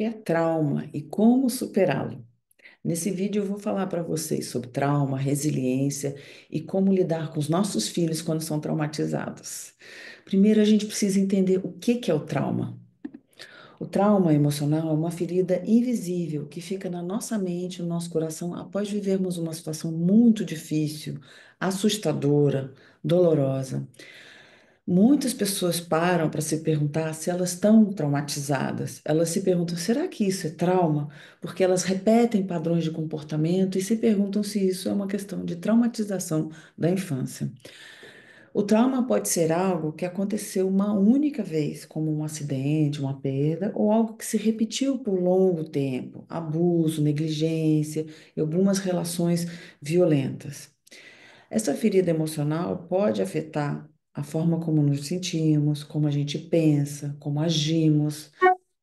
É trauma e como superá-lo. Nesse vídeo eu vou falar para vocês sobre trauma, resiliência e como lidar com os nossos filhos quando são traumatizados. Primeiro, a gente precisa entender o que que é o trauma. O trauma emocional é uma ferida invisível que fica na nossa mente, no nosso coração, após vivermos uma situação muito difícil, assustadora, dolorosa. Muitas pessoas param para se perguntar se elas estão traumatizadas. Elas se perguntam: será que isso é trauma? Porque elas repetem padrões de comportamento e se perguntam se isso é uma questão de traumatização da infância. O trauma pode ser algo que aconteceu uma única vez, como um acidente, uma perda, ou algo que se repetiu por longo tempo, abuso, negligência e algumas relações violentas. Essa ferida emocional pode afetar a forma como nos sentimos, como a gente pensa, como agimos,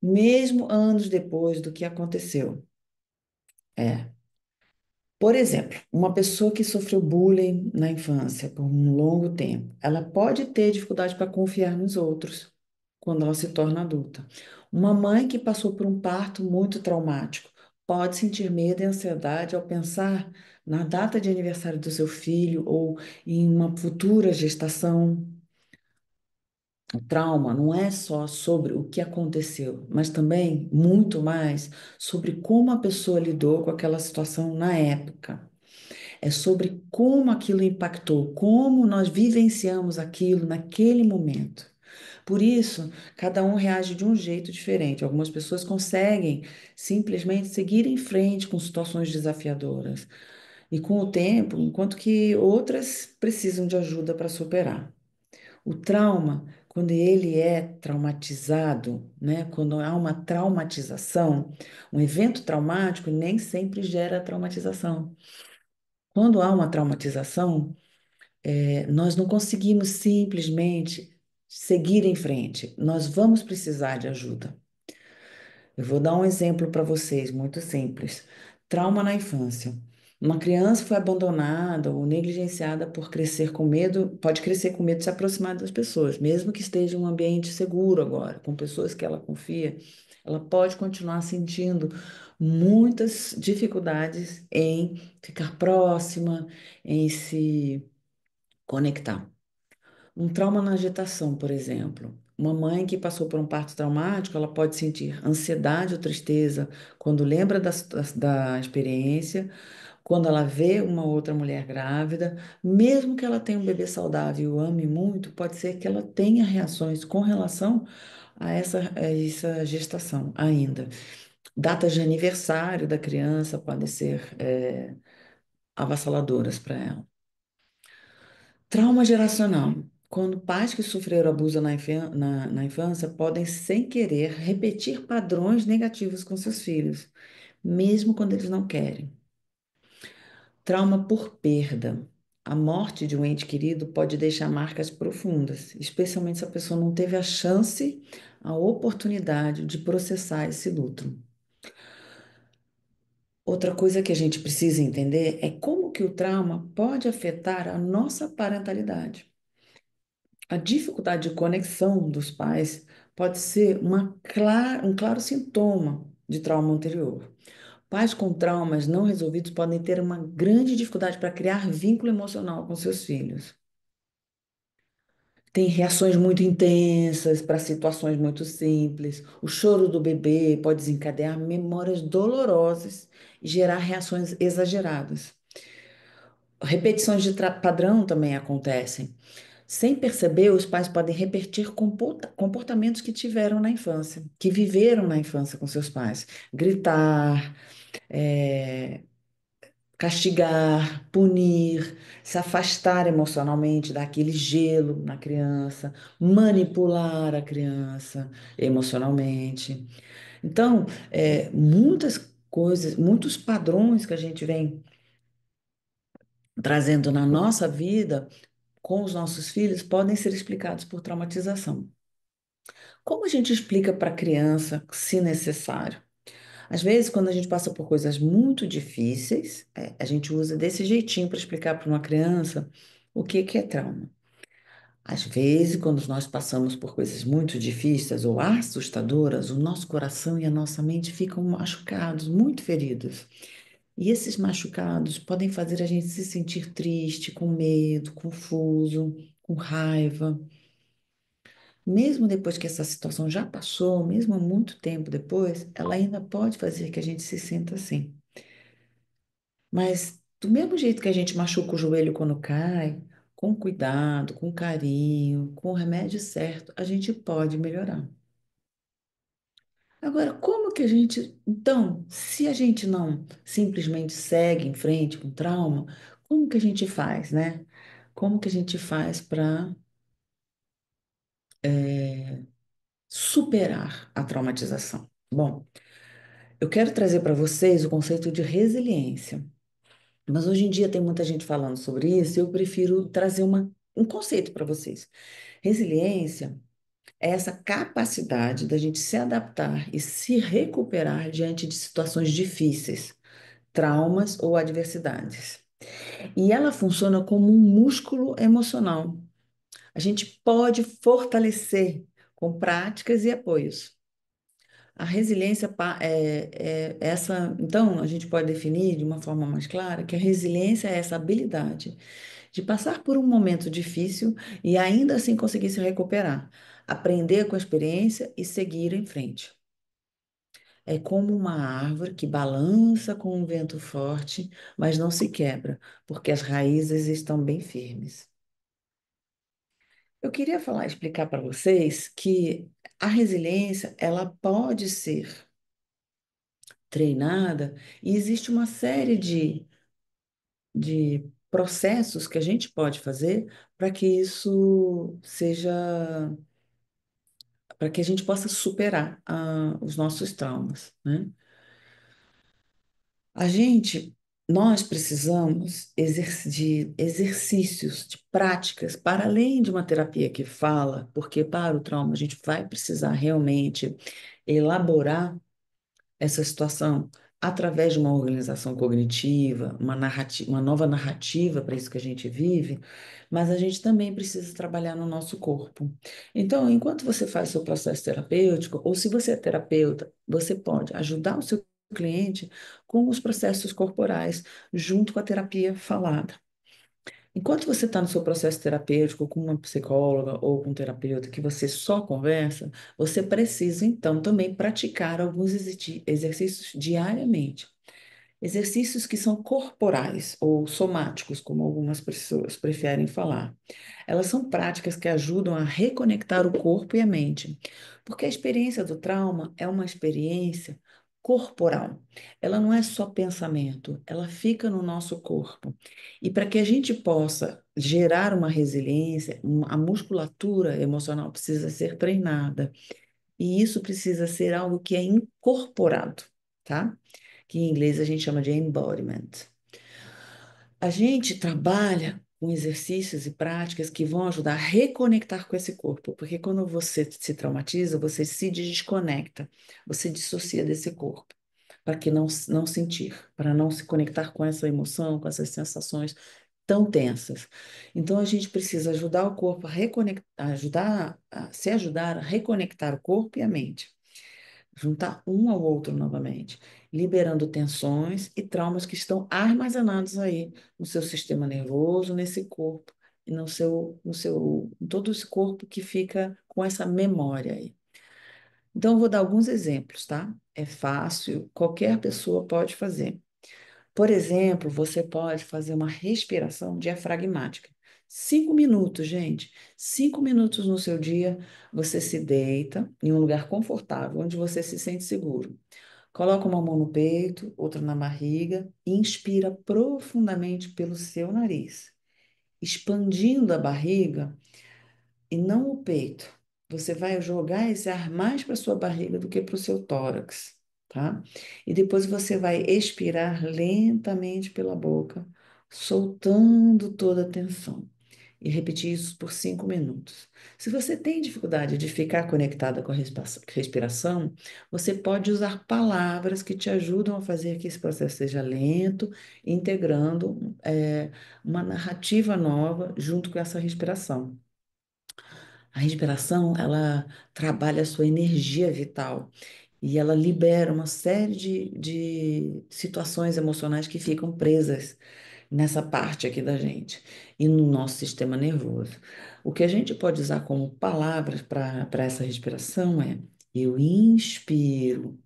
mesmo anos depois do que aconteceu. É. Por exemplo, uma pessoa que sofreu bullying na infância por um longo tempo, ela pode ter dificuldade para confiar nos outros quando ela se torna adulta. Uma mãe que passou por um parto muito traumático pode sentir medo e ansiedade ao pensar na data de aniversário do seu filho ou em uma futura gestação. O trauma não é só sobre o que aconteceu, mas também muito mais sobre como a pessoa lidou com aquela situação na época. É sobre como aquilo impactou, como nós vivenciamos aquilo naquele momento. Por isso, cada um reage de um jeito diferente. Algumas pessoas conseguem simplesmente seguir em frente com situações desafiadoras e com o tempo, enquanto que outras precisam de ajuda para superar. O trauma, quando ele é traumatizado, né, quando há uma traumatização, um evento traumático nem sempre gera traumatização. Quando há uma traumatização, nós não conseguimos simplesmente seguir em frente. Nós vamos precisar de ajuda. Eu vou dar um exemplo para vocês, muito simples. Trauma na infância. Uma criança foi abandonada ou negligenciada por crescer com medo, pode crescer com medo de se aproximar das pessoas, mesmo que esteja em um ambiente seguro agora, com pessoas que ela confia, ela pode continuar sentindo muitas dificuldades em ficar próxima, em se conectar. Um trauma na agitação, por exemplo. Uma mãe que passou por um parto traumático, ela pode sentir ansiedade ou tristeza quando lembra da experiência, quando ela vê uma outra mulher grávida, mesmo que ela tenha um bebê saudável e o ame muito, pode ser que ela tenha reações com relação a essa gestação ainda. Datas de aniversário da criança podem ser, avassaladoras para ela. Trauma geracional. Quando pais que sofreram abuso na infância podem, sem querer, repetir padrões negativos com seus filhos, mesmo quando eles não querem. Trauma por perda. A morte de um ente querido pode deixar marcas profundas, especialmente se a pessoa não teve a chance, a oportunidade de processar esse luto. Outra coisa que a gente precisa entender é como que o trauma pode afetar a nossa parentalidade. A dificuldade de conexão dos pais pode ser um claro sintoma de trauma anterior. Pais com traumas não resolvidos podem ter uma grande dificuldade para criar vínculo emocional com seus filhos. Tem reações muito intensas para situações muito simples. O choro do bebê pode desencadear memórias dolorosas e gerar reações exageradas. Repetições de padrão também acontecem. Sem perceber, os pais podem repetir comportamentos que tiveram na infância, que viveram na infância com seus pais. Gritar, eh, castigar, punir, se afastar emocionalmente daquele gelo na criança, manipular a criança emocionalmente. Então, muitas coisas, muitos padrões que a gente vem trazendo na nossa vida com os nossos filhos podem ser explicados por traumatização. Como a gente explica para a criança, se necessário? Às vezes, quando a gente passa por coisas muito difíceis, a gente usa desse jeitinho para explicar para uma criança o que que é trauma. Às vezes, quando nós passamos por coisas muito difíceis ou assustadoras, o nosso coração e a nossa mente ficam machucados, muito feridos. E esses machucados podem fazer a gente se sentir triste, com medo, confuso, com raiva. Mesmo depois que essa situação já passou, mesmo há muito tempo depois, ela ainda pode fazer que a gente se sinta assim. Mas do mesmo jeito que a gente machuca o joelho quando cai, com cuidado, com carinho, com o remédio certo, a gente pode melhorar. Agora, como que a gente. Então, se a gente não simplesmente segue em frente com trauma, como que a gente faz, né? Como que a gente faz para superar a traumatização? Bom, eu quero trazer para vocês o conceito de resiliência. Mas hoje em dia tem muita gente falando sobre isso, e eu prefiro trazer um conceito para vocês. Resiliência é essa capacidade da gente se adaptar e se recuperar diante de situações difíceis, traumas ou adversidades. E ela funciona como um músculo emocional. A gente pode fortalecer com práticas e apoios. A resiliência é essa. Então, a gente pode definir de uma forma mais clara que a resiliência é essa habilidade de passar por um momento difícil e ainda assim conseguir se recuperar, aprender com a experiência e seguir em frente. É como uma árvore que balança com um vento forte, mas não se quebra, porque as raízes estão bem firmes. Eu queria explicar para vocês que a resiliência, ela pode ser treinada e existe uma série de processos que a gente pode fazer para que isso seja, para que a gente possa superar os nossos traumas, né? A gente, nós precisamos de exercícios, de práticas, para além de uma terapia que fala, porque para o trauma a gente vai precisar realmente elaborar essa situação através de uma organização cognitiva, uma nova narrativa para isso que a gente vive, mas a gente também precisa trabalhar no nosso corpo. Então, enquanto você faz seu processo terapêutico, ou se você é terapeuta, você pode ajudar o seu cliente com os processos corporais, junto com a terapia falada. Enquanto você está no seu processo terapêutico com uma psicóloga ou com um terapeuta que você só conversa, você precisa então também praticar alguns exercícios diariamente. Exercícios que são corporais ou somáticos, como algumas pessoas preferem falar. Elas são práticas que ajudam a reconectar o corpo e a mente, porque a experiência do trauma é uma experiência corporal. Ela não é só pensamento, ela fica no nosso corpo. E para que a gente possa gerar uma resiliência, a musculatura emocional precisa ser treinada. E isso precisa ser algo que é incorporado, tá? Que em inglês a gente chama de embodiment. A gente trabalha com exercícios e práticas que vão ajudar a reconectar com esse corpo, porque quando você se traumatiza, você se desconecta, você dissocia desse corpo, para que não sentir, para não se conectar com essa emoção, com essas sensações tão tensas. Então a gente precisa ajudar o corpo a reconectar, se ajudar a reconectar o corpo e a mente, juntar um ao outro novamente, liberando tensões e traumas que estão armazenados aí no seu sistema nervoso, nesse corpo e em todo esse corpo que fica com essa memória aí. Então, eu vou dar alguns exemplos, tá? É fácil, qualquer pessoa pode fazer. Por exemplo, você pode fazer uma respiração diafragmática. 5 minutos, gente. 5 minutos no seu dia, você se deita em um lugar confortável, onde você se sente seguro. Coloca uma mão no peito, outra na barriga, e inspira profundamente pelo seu nariz, expandindo a barriga e não o peito. Você vai jogar esse ar mais para sua barriga do que para o seu tórax, tá? E depois você vai expirar lentamente pela boca, soltando toda a tensão. E repetir isso por 5 minutos. Se você tem dificuldade de ficar conectada com a respiração, você pode usar palavras que te ajudam a fazer que esse processo seja lento, integrando, uma narrativa nova junto com essa respiração. A respiração, ela trabalha a sua energia vital e ela libera uma série de situações emocionais que ficam presas nessa parte aqui da gente e no nosso sistema nervoso. O que a gente pode usar como palavras para essa respiração é: eu inspiro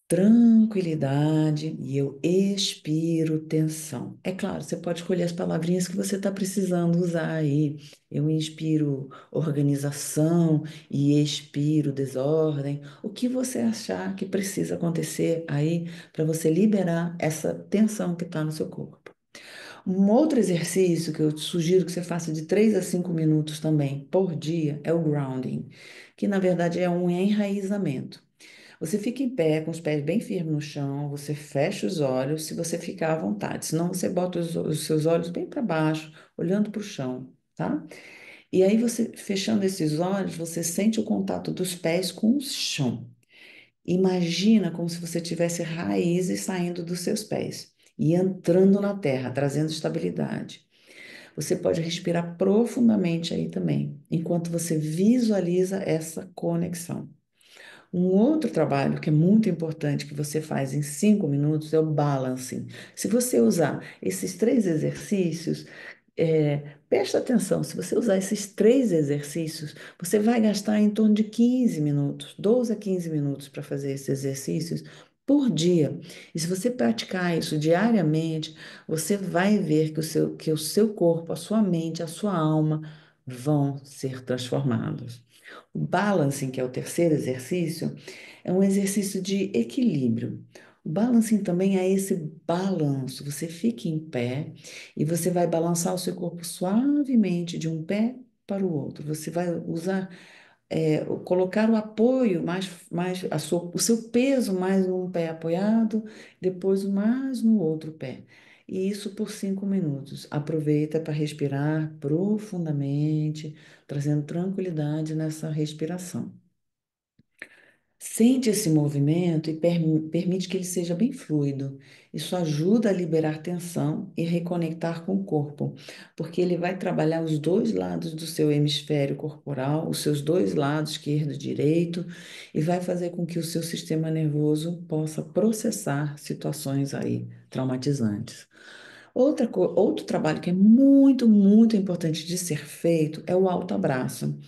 tranquilidade e eu expiro tensão. É claro, você pode escolher as palavrinhas que você está precisando usar aí. Eu inspiro organização e expiro desordem. O que você achar que precisa acontecer aí para você liberar essa tensão que está no seu corpo. Um outro exercício que eu te sugiro que você faça de 3 a 5 minutos também por dia é o grounding, que na verdade é um enraizamento. Você fica em pé, com os pés bem firmes no chão, você fecha os olhos, se você ficar à vontade. Senão você bota os seus olhos bem para baixo, olhando para o chão, tá? E aí você, fechando esses olhos, você sente o contato dos pés com o chão. Imagina como se você tivesse raízes saindo dos seus pés e entrando na terra, trazendo estabilidade. Você pode respirar profundamente aí também, enquanto você visualiza essa conexão. Um outro trabalho que é muito importante que você faz em 5 minutos é o balancing. Se você usar esses três exercícios, presta atenção, se você usar esses três exercícios, você vai gastar em torno de 15 minutos, 12 a 15 minutos para fazer esses exercícios por dia. E se você praticar isso diariamente, você vai ver que o seu corpo, a sua mente, a sua alma vão ser transformados. O balancing, que é o terceiro exercício, é um exercício de equilíbrio. O balancing também é esse balanço. Você fica em pé e você vai balançar o seu corpo suavemente de um pé para o outro. Você vai usar, colocar o apoio o seu peso mais num pé apoiado, depois mais no outro pé. E isso por 5 minutos. Aproveita para respirar profundamente, trazendo tranquilidade nessa respiração. Sente esse movimento e permite que ele seja bem fluido. Isso ajuda a liberar tensão e reconectar com o corpo, porque ele vai trabalhar os dois lados do seu hemisfério corporal, os seus dois lados, esquerdo e direito, e vai fazer com que o seu sistema nervoso possa processar situações aí traumatizantes. Outro trabalho que é muito, muito importante de ser feito é o alto abraço.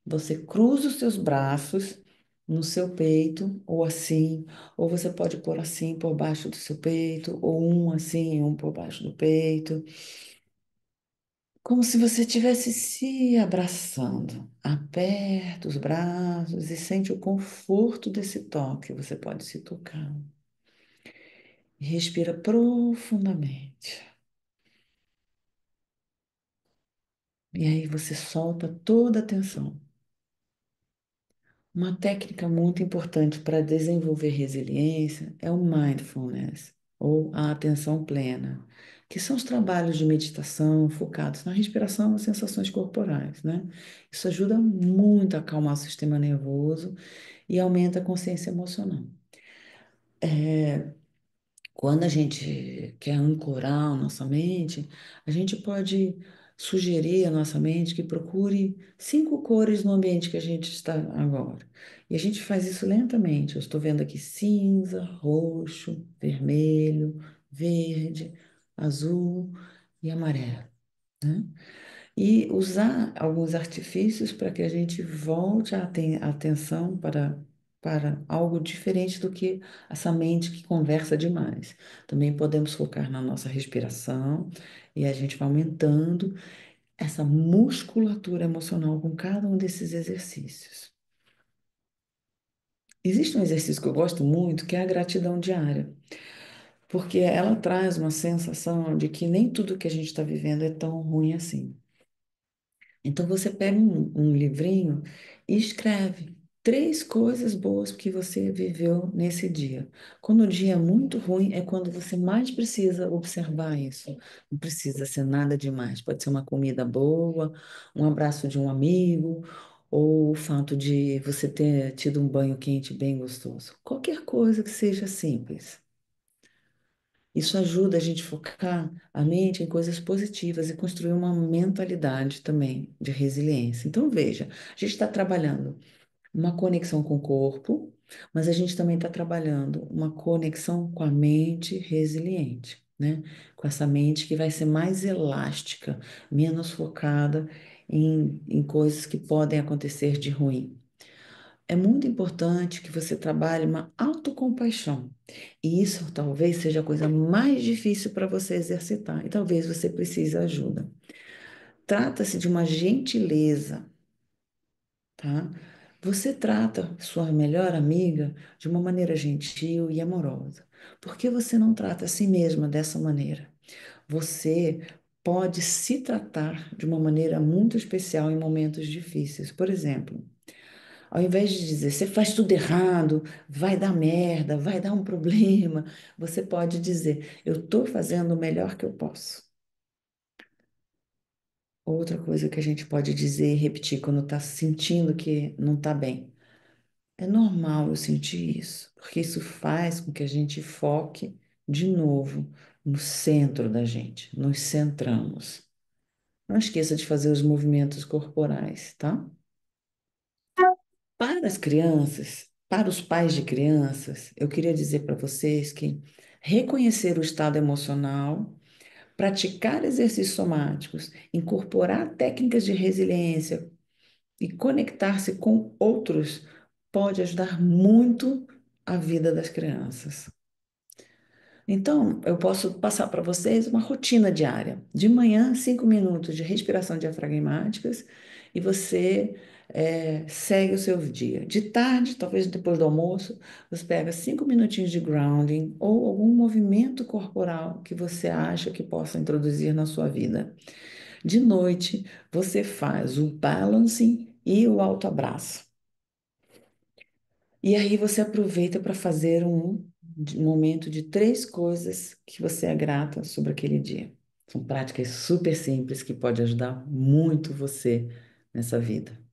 Você cruza os seus braços no seu peito, ou assim, ou você pode pôr assim por baixo do seu peito, ou um assim, um por baixo do peito, como se você estivesse se abraçando. Aperta os braços e sente o conforto desse toque. Você pode se tocar. Respira profundamente. E aí você solta toda a tensão. Uma técnica muito importante para desenvolver resiliência é o mindfulness, ou a atenção plena, que são os trabalhos de meditação focados na respiração e sensações corporais, né? Isso ajuda muito a acalmar o sistema nervoso e aumenta a consciência emocional. Quando a gente quer ancorar a nossa mente, a gente pode sugerir à nossa mente que procure 5 cores no ambiente que a gente está agora. E a gente faz isso lentamente. Eu estou vendo aqui cinza, roxo, vermelho, verde, azul e amarelo, né? E usar alguns artifícios para que a gente volte a atenção para algo diferente do que essa mente que conversa demais. Também podemos focar na nossa respiração e a gente vai aumentando essa musculatura emocional com cada um desses exercícios. Existe um exercício que eu gosto muito, que é a gratidão diária, porque ela traz uma sensação de que nem tudo que a gente está vivendo é tão ruim assim. Então você pega um livrinho e escreve 3 coisas boas que você viveu nesse dia. Quando o dia é muito ruim, é quando você mais precisa observar isso. Não precisa ser nada demais. Pode ser uma comida boa, um abraço de um amigo, ou o fato de você ter tido um banho quente bem gostoso. Qualquer coisa que seja simples. Isso ajuda a gente focar a mente em coisas positivas e construir uma mentalidade também de resiliência. Então, veja, a gente está trabalhando uma conexão com o corpo, mas a gente também está trabalhando uma conexão com a mente resiliente, né? Com essa mente que vai ser mais elástica, menos focada em coisas que podem acontecer de ruim. É muito importante que você trabalhe uma autocompaixão. E isso talvez seja a coisa mais difícil para você exercitar. E talvez você precise ajuda. Trata-se de uma gentileza, tá? Você trata sua melhor amiga de uma maneira gentil e amorosa. Por que você não trata a si mesma dessa maneira? Você pode se tratar de uma maneira muito especial em momentos difíceis. Por exemplo, ao invés de dizer você faz tudo errado, vai dar merda, vai dar um problema, você pode dizer eu estou fazendo o melhor que eu posso. Outra coisa que a gente pode dizer e repetir quando está sentindo que não está bem. É normal eu sentir isso, porque isso faz com que a gente foque de novo no centro da gente, nos centramos. Não esqueça de fazer os movimentos corporais, tá? Para as crianças, para os pais de crianças, eu queria dizer para vocês que reconhecer o estado emocional, praticar exercícios somáticos, incorporar técnicas de resiliência e conectar-se com outros pode ajudar muito a vida das crianças. Então, eu posso passar para vocês uma rotina diária. De manhã, 5 minutos de respiração diafragmáticas e você segue o seu dia. De tarde, talvez depois do almoço, você pega 5 minutinhos de grounding ou algum movimento corporal que você acha que possa introduzir na sua vida. De noite, você faz o balancing e o alto abraço. E aí você aproveita para fazer um momento de 3 coisas que você é grata sobre aquele dia. São práticas super simples que podem ajudar muito você nessa vida.